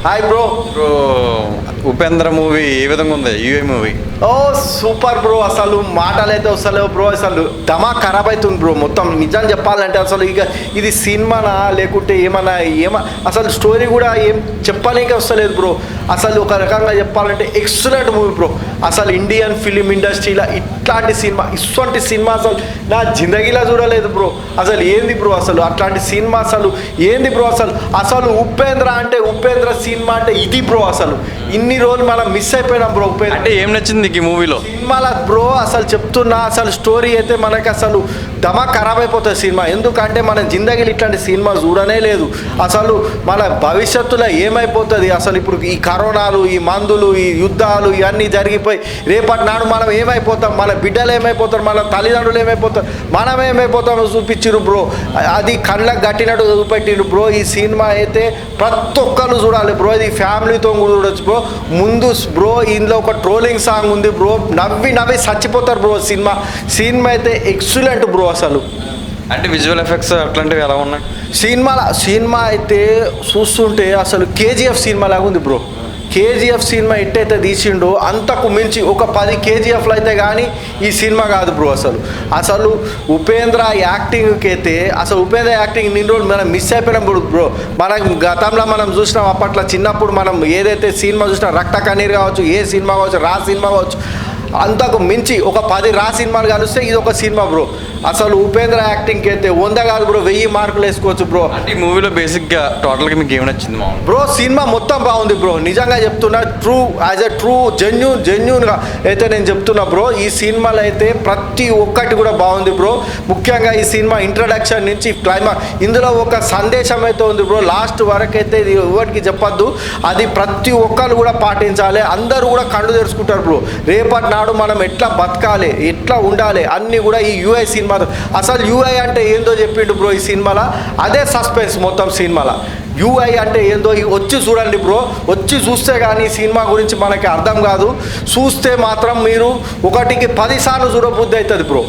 Hi bro. Bro Upendra movie ఏ విధంగా ఉంది? యూఏ మూవీ ఓ సూపర్ బ్రో. అసలు మాటలైతే వస్తలేవు బ్రో. అసలు దమా ఖరాబ్ అవుతుంది బ్రో మొత్తం. నిజం చెప్పాలంటే అసలు ఇక ఇది సినిమానా లేకుంటే అసలు స్టోరీ కూడా ఏం చెప్పాలేక వస్తలేదు బ్రో. అసలు ఒక రకంగా చెప్పాలంటే ఎక్సలెంట్ మూవీ బ్రో. అసలు ఇండియన్ ఫిలిం ఇండస్ట్రీలో ఇట్లాంటి సినిమా అసలు నా జిందగీలో చూడలేదు బ్రో. అసలు ఏంది బ్రో అసలు అట్లాంటి సినిమా అసలు ఏంది బ్రో అసలు ఉపేంద్ర సినిమా అంటే ఇది బ్రో. అసలు ఇన్ని రోజులు మనం మిస్ అయిపోయినాం బ్రో. ఉపేంద్ర అంటే ఏం నచ్చింది నీకు ఈ మూవీలో? సినిమాలో బ్రో అసలు చెప్తున్నా, అసలు స్టోరీ అయితే మనకి అసలు దమా ఖరాబ్ అయిపోతుంది సినిమా. ఎందుకంటే మన జిందగీలో ఇట్లాంటి సినిమా చూడనే లేదు. అసలు మన భవిష్యత్తులో ఏమైపోతుంది అసలు ఇప్పుడు ఈ కరోనాలు, ఈ మందులు, ఈ యుద్ధాలు ఇవన్నీ జరిగిపోయి రేపటి నాడు మనం ఏమైపోతాం, మన బిడ్డలు ఏమైపోతారు, మన తల్లిదండ్రులు ఏమైపోతారు, మనం ఏమైపోతామో చూపించిరు బ్రో. అది కళ్ళకు గట్టినట్టు చూపెట్టిరు బ్రో. ఈ సినిమా అయితే ప్రతి ఒక్కరు చూడాలి బ్రో. ఇది ఫ్యామిలీతో కూడా చూడొచ్చు బ్రో. ముందు బ్రో ఇందులో ఒక ట్రోలింగ్ సాంగ్ ఉంది బ్రో. నవ్వి చచ్చిపోతారు బ్రో. సినిమా అయితే ఎక్సలెంట్ బ్రో. అసలు అంటే విజువల్ ఎఫెక్ట్స్ అట్లాంటివి ఎలా ఉన్నాయి సినిమా అయితే చూస్తుంటే అసలు కేజీఎఫ్ సినిమా లాగా ఉంది బ్రో. కేజీఎఫ్ సినిమా ఎట్టయితే తీసిండో అంతకు మించి ఒక 10 కేజీఎఫ్లు అయితే కానీ ఈ సినిమా కాదు బ్రో. అసలు ఉపేంద్ర యాక్టింగ్కి అయితే అసలు ఉపేంద్ర యాక్టింగ్ నిన్న రోజులు మనం మిస్ అయిపోయినాం బ్రో. మనం గతంలో మనం చూసినాం అప్పట్లో చిన్నప్పుడు మనం ఏదైతే సినిమా చూసినాం, రక్త కన్నీరు కావచ్చు, ఏ సినిమా కావచ్చు, రా సినిమా కావచ్చు, అంతకు మించి ఒక 10 రా సినిమాలు కలిస్తే ఇది ఒక సినిమా బ్రో. అసలు ఉపేంద్ర యాక్టింగ్కి అయితే 100 కాదు బ్రో, 1000 మార్కులు వేసుకోవచ్చు బ్రో. అంటే ఈ మూవీలో బేసిక్గా టోటల్గా మీకు ఏమి నచ్చింది మా బ్రో? సినిమా మొత్తం బాగుంది బ్రో. నిజంగా చెప్తున్నా, ట్రూ జెన్యూన్గా అయితే నేను చెప్తున్నా బ్రో. ఈ సినిమాలో అయితే ప్రతి ఒక్కటి కూడా బాగుంది బ్రో. ముఖ్యంగా ఈ సినిమా ఇంట్రడక్షన్ నుంచి క్లైమాక్స్ ఇందులో ఒక సందేశం అయితే ఉంది బ్రో. లాస్ట్ వరకు అయితే ఇది ఎవరికి చెప్పొద్దు, అది ప్రతి ఒక్కరు కూడా పాటించాలి. అందరూ కూడా కళ్ళు తెరుచుకుంటారు బ్రో. రేపటి నాడు మనం ఎట్లా బతకాలి, ఎట్లా ఉండాలి అన్నీ కూడా ఈ యూఐ సినిమా. అసలు యూఐ అంటే ఏందో చెప్పిండు బ్రో ఈ సినిమాలో. అదే సస్పెన్స్ మొత్తం సినిమాలో. యూఐ అంటే ఏందో వచ్చి చూడండి బ్రో. వచ్చి చూస్తే కానీ సినిమా గురించి మనకి అర్థం కాదు. చూస్తే మాత్రం మీరు 1కి 10 సార్లు చూడబుద్ధి అవుతుంది బ్రో.